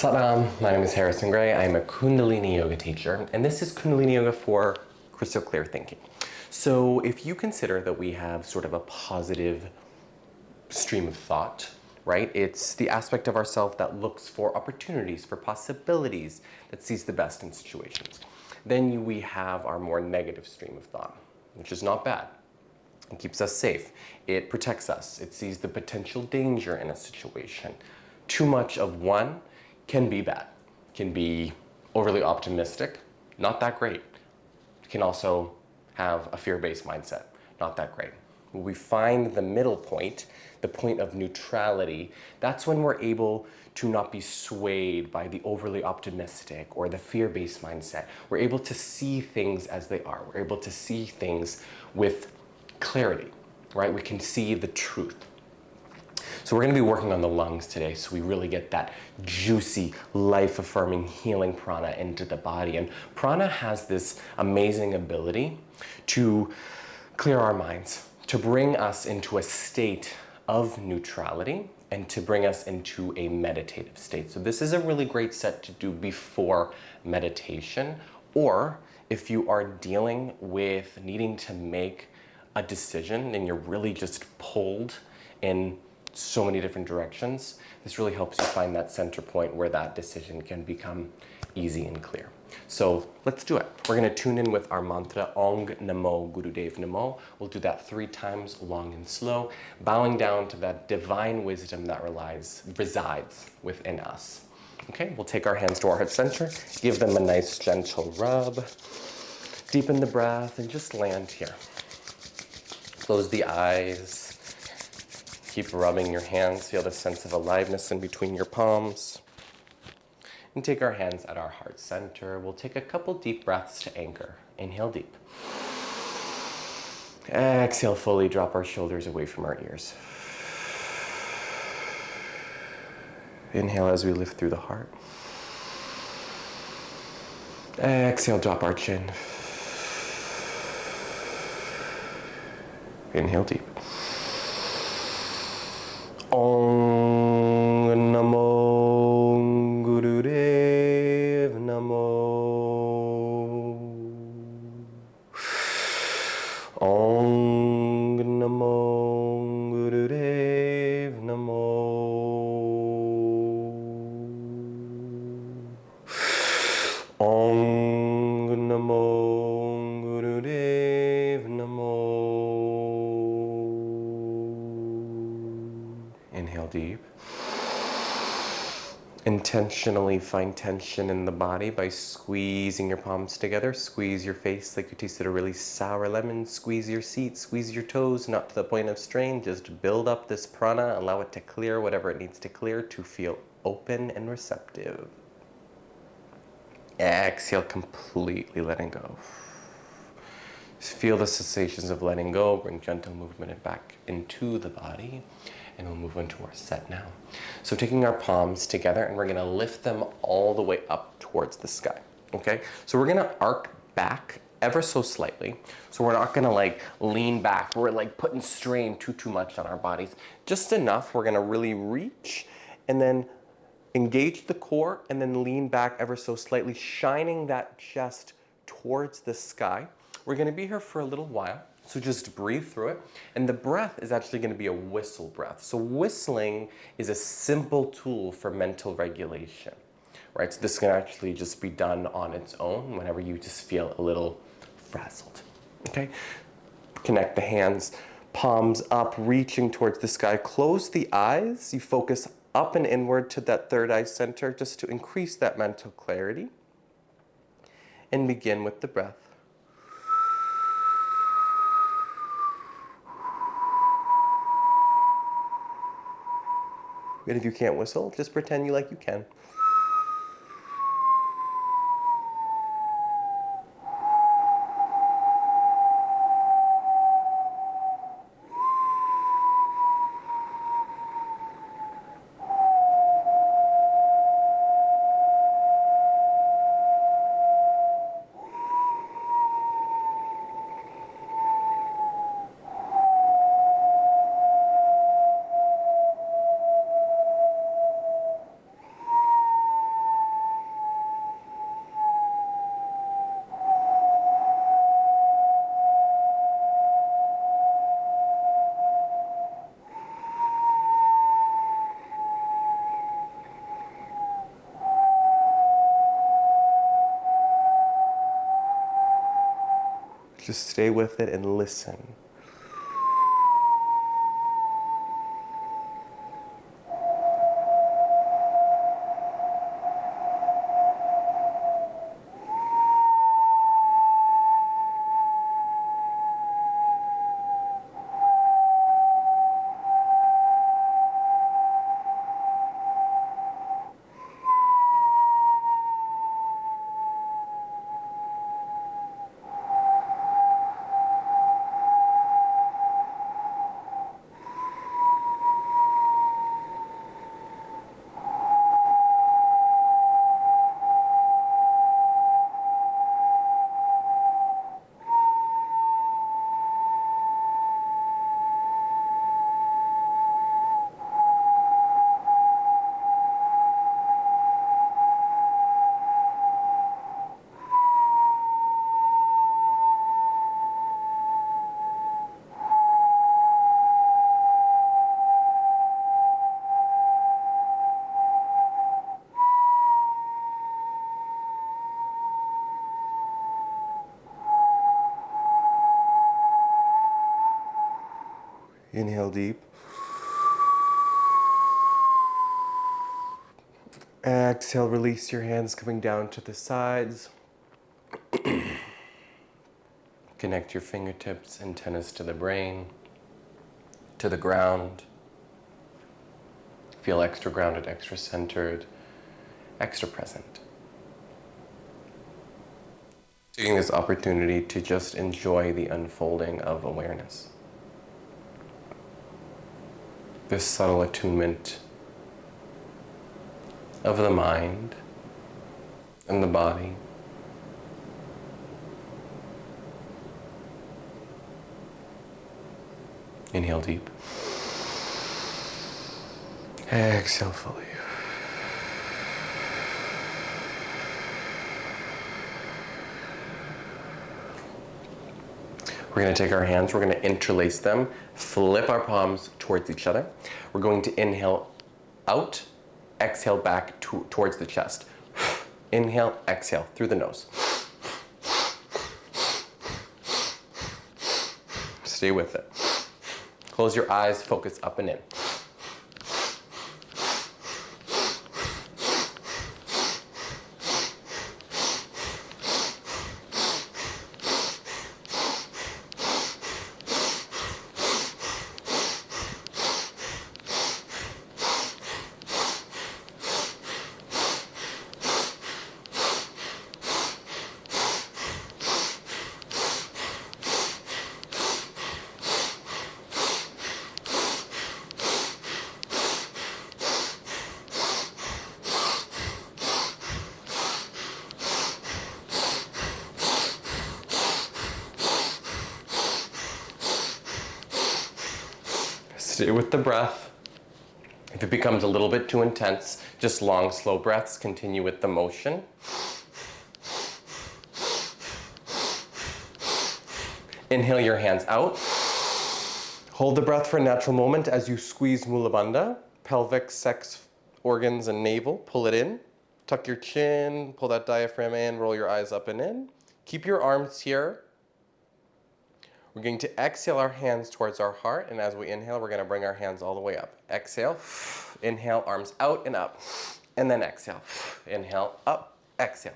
Salam, my name is Harrison Gray. I'm a Kundalini yoga teacher, and this is Kundalini yoga for crystal clear thinking. So if you consider that we have sort of a positive stream of thought, right? It's the aspect of ourself that looks for opportunities, for possibilities, that sees the best in situations. Then we have our more negative stream of thought, which is not bad. It keeps us safe. It protects us. It sees the potential danger in a situation. Too much of one can be bad. Can be overly optimistic, not that great. Can also have a fear-based mindset, not that great. When we find the middle point, the point of neutrality, that's when we're able to not be swayed by the overly optimistic or the fear-based mindset. We're able to see things as they are. We're able to see things with clarity, right? We can see the truth. So we're going to be working on the lungs today, so we really get that juicy, life-affirming, healing prana into the body. And prana has this amazing ability to clear our minds, to bring us into a state of neutrality, and to bring us into a meditative state. So this is a really great set to do before meditation, or if you are dealing with needing to make a decision and you're really just pulled in so many different directions, this really helps you find that center point where that decision can become easy and clear. So let's do it. We're going to tune in with our mantra, Ong Namo Gurudev Namo. We'll do that 3 times, long and slow, bowing down to that divine wisdom that resides within us. Okay, we'll take our hands to our heart center, give them a nice gentle rub, deepen the breath, and just land here. Close the eyes. Keep rubbing your hands, feel the sense of aliveness in between your palms. And take our hands at our heart center. We'll take a couple deep breaths to anchor. Inhale deep. Exhale fully, drop our shoulders away from our ears. Inhale as we lift through the heart. Exhale, drop our chin. Inhale deep. Ong Namo Gurudev Namo. Ong Namo Gurudev Namo. Ong Namo Gurudev Namo. Inhale deep. Intentionally find tension in the body by squeezing your palms together. Squeeze your face like you tasted a really sour lemon. Squeeze your seat, squeeze your toes, not to the point of strain. Just build up this prana, allow it to clear whatever it needs to clear to feel open and receptive. Exhale, completely letting go. Just feel the sensations of letting go. Bring gentle movement back into the body. And we'll move into our set now. So taking our palms together, and we're gonna lift them all the way up towards the sky, okay? So we're gonna arc back ever so slightly. So we're not gonna like lean back. We're like putting strain too much on our bodies. Just enough, we're gonna really reach and then engage the core and then lean back ever so slightly, shining that chest towards the sky. We're gonna be here for a little while. So just breathe through it. And the breath is actually going to be a whistle breath. So whistling is a simple tool for mental regulation, right? So this can actually just be done on its own whenever you just feel a little frazzled, okay? Connect the hands, palms up, reaching towards the sky. Close the eyes. You focus up and inward to that third eye center just to increase that mental clarity. And begin with the breath. And if you can't whistle, just pretend you can. Just stay with it and listen. Inhale deep. Exhale, release your hands coming down to the sides. Connect your fingertips, antennas to the brain, to the ground. Feel extra grounded, extra centered, extra present. Taking this opportunity to just enjoy the unfolding of awareness. This subtle attunement of the mind and the body. Inhale deep. Exhale fully. We're going to take our hands, we're going to interlace them, flip our palms towards each other. We're going to inhale out, exhale back towards the chest. Inhale, exhale through the nose. Stay with it. Close your eyes, focus up and in. Stay with the breath. If it becomes a little bit too intense, just long, slow breaths. Continue with the motion. Inhale your hands out. Hold the breath for a natural moment as you squeeze Mula Bandha, pelvic, sex organs, and navel. Pull it in. Tuck your chin, pull that diaphragm in, roll your eyes up and in. Keep your arms here. We're going to exhale our hands towards our heart, and as we inhale, we're going to bring our hands all the way up. Exhale, inhale, arms out and up, and then exhale. Inhale, up, exhale.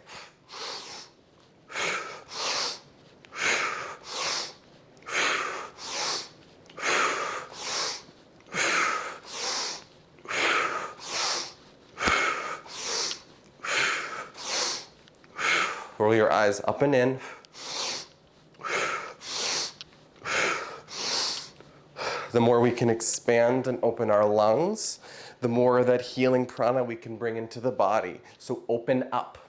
Roll your eyes up and in. The more we can expand and open our lungs, the more that healing prana we can bring into the body. So open up.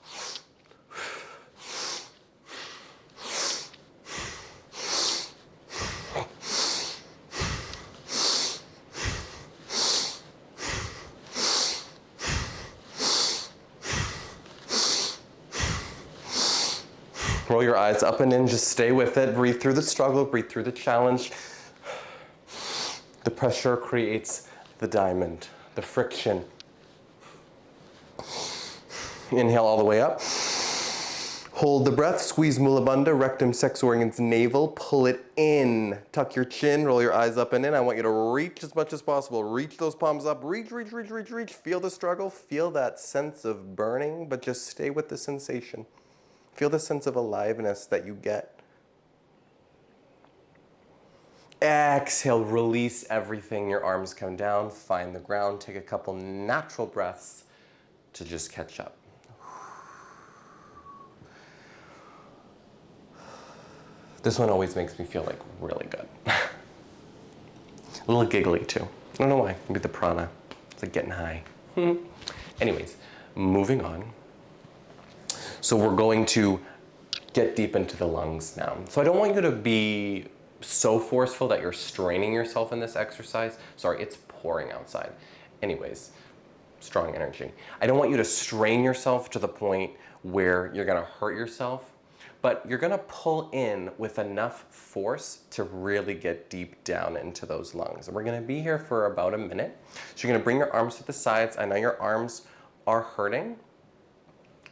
Roll your eyes up and in, just stay with it. Breathe through the struggle, breathe through the challenge. The pressure creates the diamond, the friction. Inhale all the way up. Hold the breath, squeeze Mula Bandha, rectum, sex organs, navel, pull it in. Tuck your chin, roll your eyes up and in. I want you to reach as much as possible. Reach those palms up, reach, reach, reach, reach, reach. Feel the struggle, feel that sense of burning, but just stay with the sensation. Feel the sense of aliveness that you get. Exhale, release everything. Your arms come down, find the ground. Take a couple natural breaths to just catch up. This one always makes me feel like really good. A little giggly too. I don't know why, maybe the prana. It's like getting high. Anyways, moving on. So we're going to get deep into the lungs now. So I don't want you to be so forceful that you're straining yourself in this exercise. Sorry, it's pouring outside. Anyways, strong energy. I don't want you to strain yourself to the point where you're gonna hurt yourself, but you're gonna pull in with enough force to really get deep down into those lungs. And we're gonna be here for about a minute. So you're gonna bring your arms to the sides. I know your arms are hurting,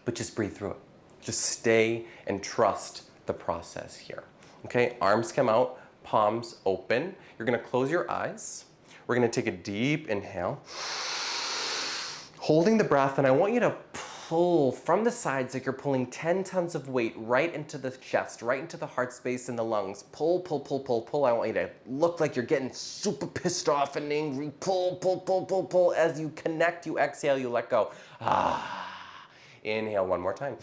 but just breathe through it. Just stay and trust the process here. Okay, arms come out, palms open. You're gonna close your eyes. We're gonna take a deep inhale. Holding the breath, and I want you to pull from the sides like you're pulling 10 tons of weight right into the chest, right into the heart space and the lungs. Pull, pull, pull, pull, pull. I want you to look like you're getting super pissed off and angry. Pull, pull, pull, pull, pull. As you connect, you exhale, you let go. Inhale one more time.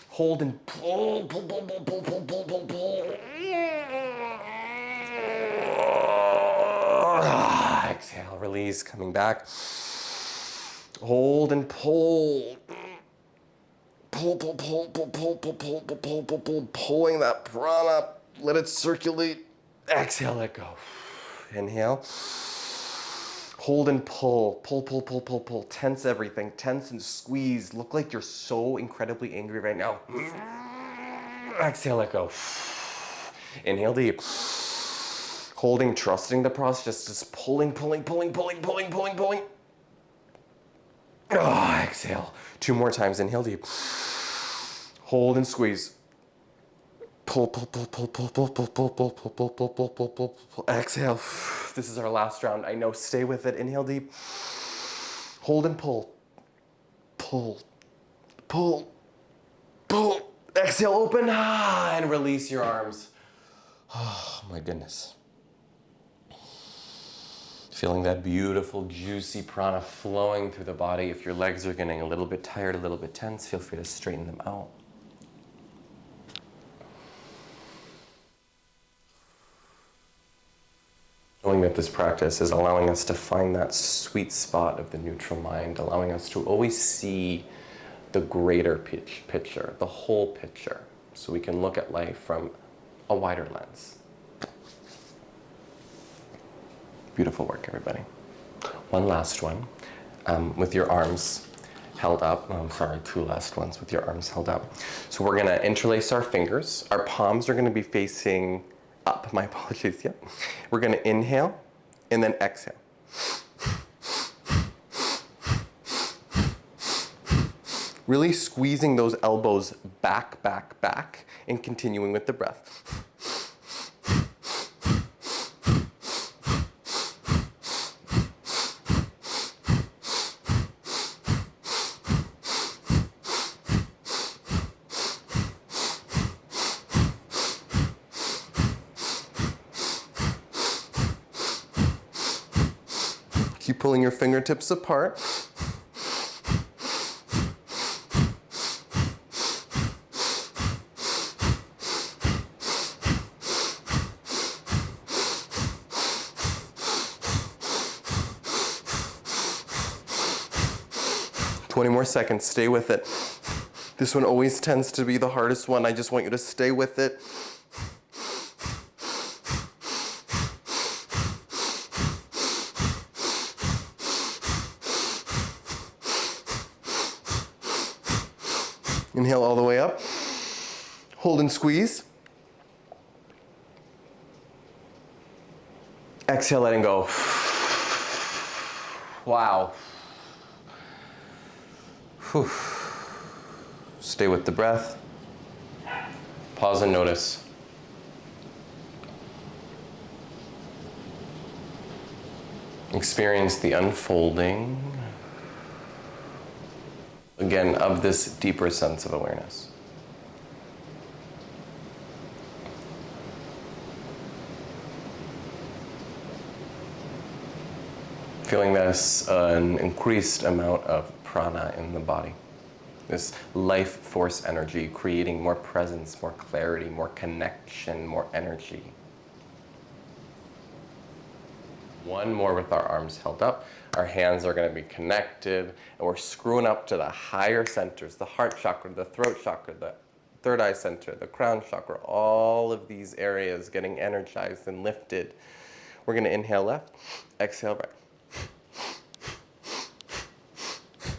Hold and pull, pull, pull, pull, pull, pull, pull, pull, pull. Exhale, release, coming back. Hold and pull. Pull, pull, pull, pull, pull, pull, pull, pull, pull, pull, pull, pulling that prana. Let it circulate. Exhale, let go. Inhale. Hold and pull. Pull, pull, pull, pull, pull. Tense everything. Tense and squeeze. Look like you're so incredibly angry right now. Exhale, let go. Inhale deep. Holding, trusting the process. Just pulling, pulling, pulling, pulling, pulling, pulling, pulling. Exhale. 2 more times. Inhale deep. Hold and squeeze. Pull, pull, pull, pull, pull, pull, pull, pull, pull, pull, pull, pull, pull, pull, pull, pull. Exhale. This is our last round. I know. Stay with it. Inhale deep. Hold and pull. Pull. Pull. Pull. Exhale. Open. And release your arms. Oh my goodness. Feeling that beautiful, juicy prana flowing through the body. If your legs are getting a little bit tired, a little bit tense, feel free to straighten them out. Knowing that this practice is allowing us to find that sweet spot of the neutral mind, allowing us to always see the greater picture, the whole picture, so we can look at life from a wider lens. Beautiful work, everybody. One last one, with your arms held up. Oh, I'm sorry, 2 last ones with your arms held up. So we're gonna interlace our fingers. Our palms are gonna be facing up, my apologies, yep. We're gonna inhale and then exhale. Really squeezing those elbows back, back, back, and continuing with the breath. Keep pulling your fingertips apart. Twenty more seconds, stay with it. This one always tends to be the hardest one. I just want you to stay with it. Inhale all the way up. Hold and squeeze. Exhale, letting go. Wow. Whew. Stay with the breath. Pause and notice. Experience the unfolding, again, of this deeper sense of awareness. Feeling this an increased amount of prana in the body. This life force energy, creating more presence, more clarity, more connection, more energy. One more with our arms held up. Our hands are going to be connected, and we're screwing up to the higher centers, the heart chakra, the throat chakra, the third eye center, the crown chakra, all of these areas getting energized and lifted. We're going to inhale left, exhale right.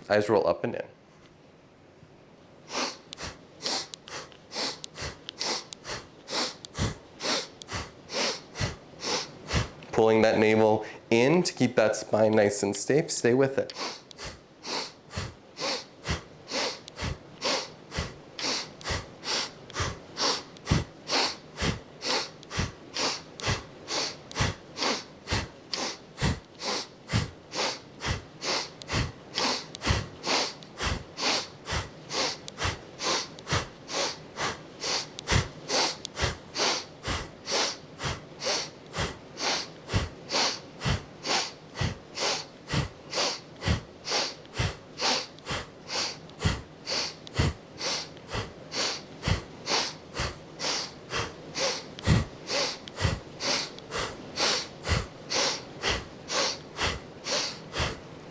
Eyes roll up and in. Pulling that navel in to keep that spine nice and safe. Stay with it.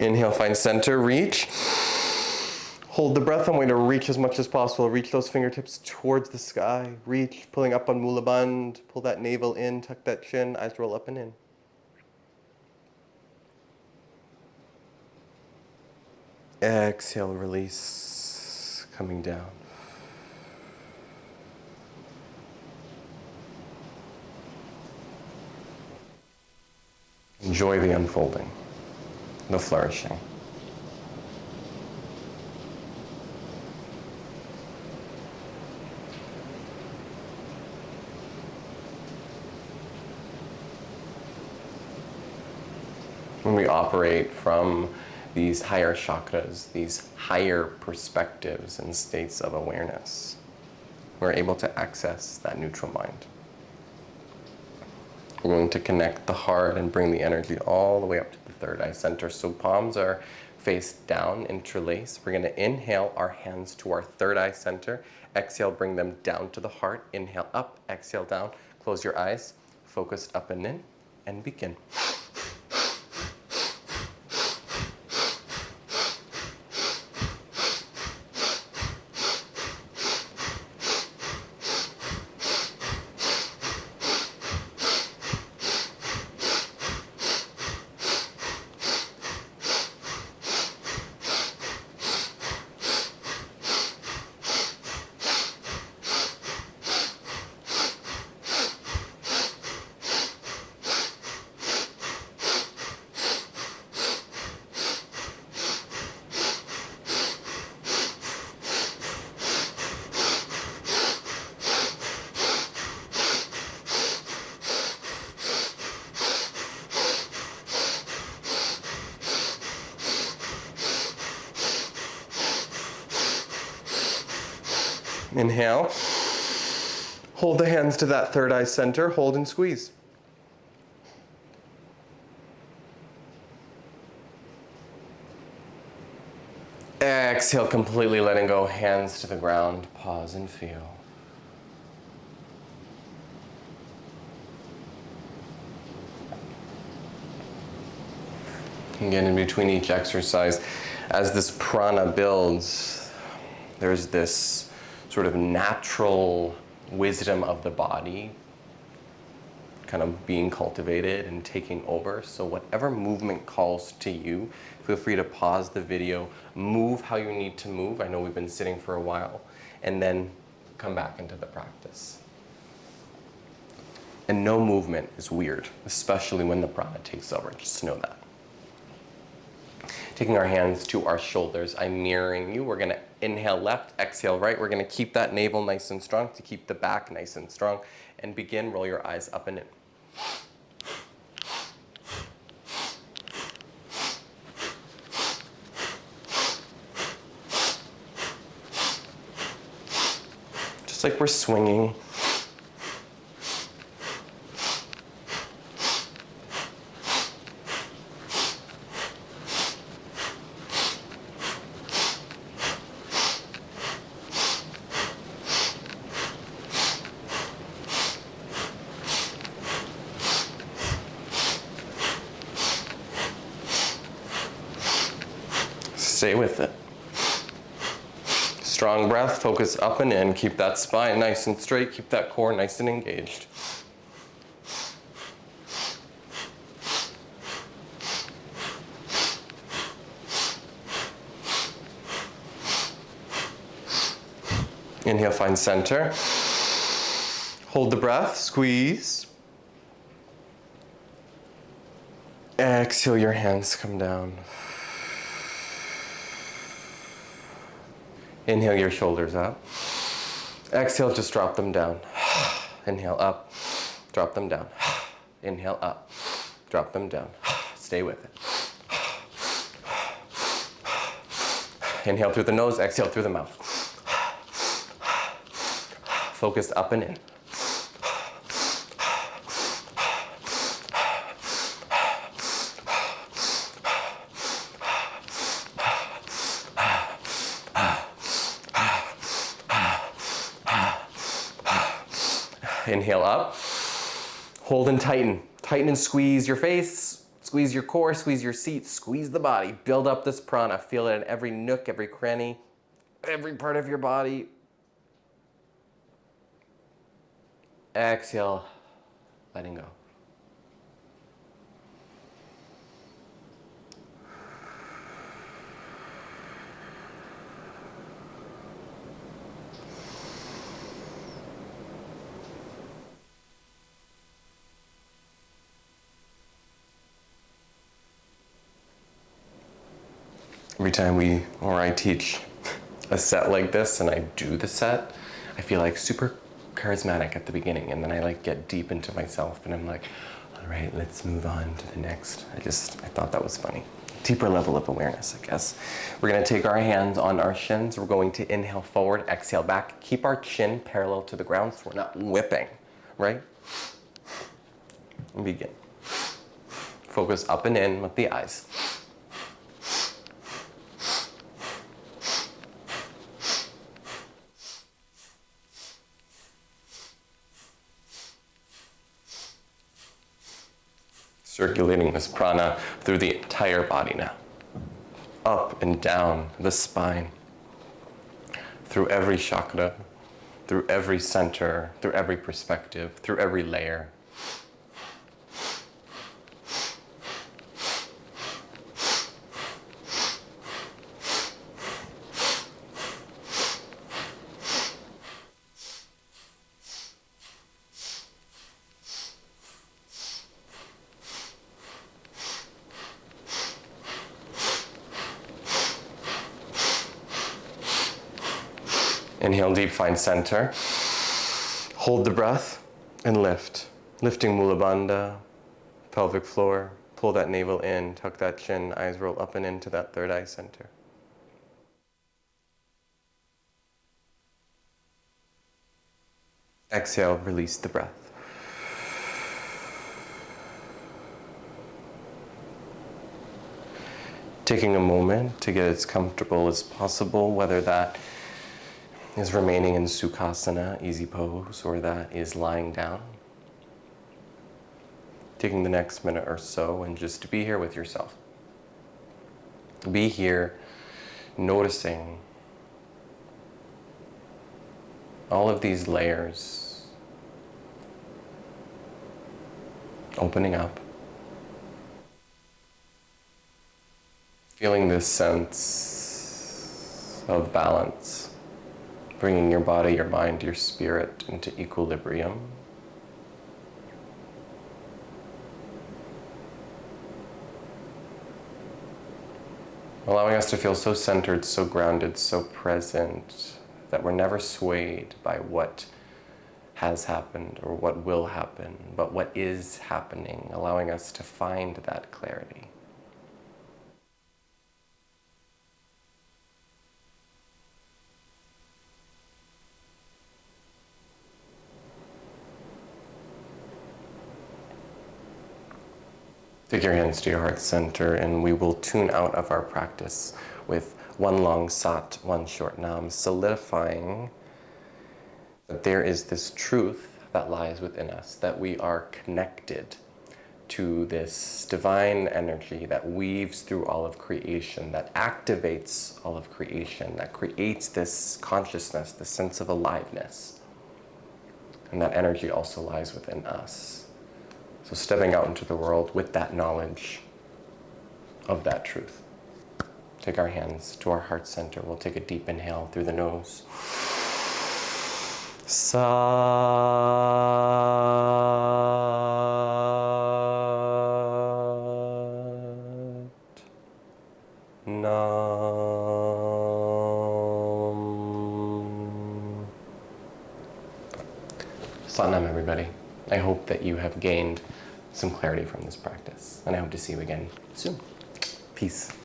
Inhale, find center, reach. Hold the breath. I'm going to reach as much as possible. Reach those fingertips towards the sky. Reach, pulling up on Mula Bandha. Pull that navel in, tuck that chin. Eyes roll up and in. Exhale, release, coming down. Enjoy the unfolding, the flourishing. When we operate from these higher chakras, these higher perspectives and states of awareness, we're able to access that neutral mind. We're going to connect the heart and bring the energy all the way up to the third eye center. So palms are face down, interlace. We're going to inhale our hands to our third eye center. Exhale, bring them down to the heart. Inhale up, exhale down. Close your eyes, focus up and in, and begin. Inhale. Hold the hands to that third eye center. Hold and squeeze. Exhale, completely letting go. Hands to the ground. Pause and feel. Again, in between each exercise, as this prana builds, there's this sort of natural wisdom of the body kind of being cultivated and taking over. So whatever movement calls to you, feel free to pause the video, move how you need to move. I know we've been sitting for a while, and then come back into the practice. And no movement is weird, especially when the prana takes over. Just know that. Taking our hands to our shoulders, I'm mirroring you. We're gonna inhale left, exhale right. We're gonna keep that navel nice and strong to keep the back nice and strong. And begin, roll your eyes up and in. Just like we're swinging. Stay with it. Strong breath, focus up and in. Keep that spine nice and straight. Keep that core nice and engaged. Inhale, find center. Hold the breath, squeeze. Exhale, your hands come down. Inhale, your shoulders up. Exhale, just drop them down. Inhale, up. Drop them down. Inhale, up. Drop them down. Stay with it. Inhale through the nose, exhale through the mouth. Focus up and in. Inhale up, hold and tighten. Tighten and squeeze your face, squeeze your core, squeeze your seat, squeeze the body. Build up this prana. Feel it in every nook, every cranny, every part of your body. Exhale, letting go. Every time I teach a set like this and I do the set, I feel like super charismatic at the beginning, and then I get deep into myself and I'm like, all right, let's move on to the next. I thought that was funny. Deeper level of awareness, I guess. We're gonna take our hands on our shins. We're going to inhale forward, exhale back. Keep our chin parallel to the ground so we're not whipping, right? And begin. Focus up and in with the eyes. Circulating this prana through the entire body now. Up and down the spine. Through every chakra, through every center, through every perspective, through every layer. Inhale deep, find center. Hold the breath and lift. Lifting Mula Bandha, pelvic floor. Pull that navel in, tuck that chin, eyes roll up and into that third eye center. Exhale, release the breath. Taking a moment to get as comfortable as possible, whether that is remaining in Sukhasana, easy pose, or that is lying down. Taking the next minute or so and just to be here with yourself. Be here, noticing all of these layers opening up. Feeling this sense of balance. Bringing your body, your mind, your spirit into equilibrium. Allowing us to feel so centered, so grounded, so present, that we're never swayed by what has happened or what will happen, but what is happening, allowing us to find that clarity. Take your hands to your heart center, and we will tune out of our practice with one long sat, one short nam, solidifying that there is this truth that lies within us, that we are connected to this divine energy that weaves through all of creation, that activates all of creation, that creates this consciousness, this sense of aliveness. And that energy also lies within us. So stepping out into the world with that knowledge of that truth. Take our hands to our heart center. We'll take a deep inhale through the nose. Sat Nam. Sat Nam, everybody. I hope that you have gained some clarity from this practice, and I hope to see you again soon. Peace.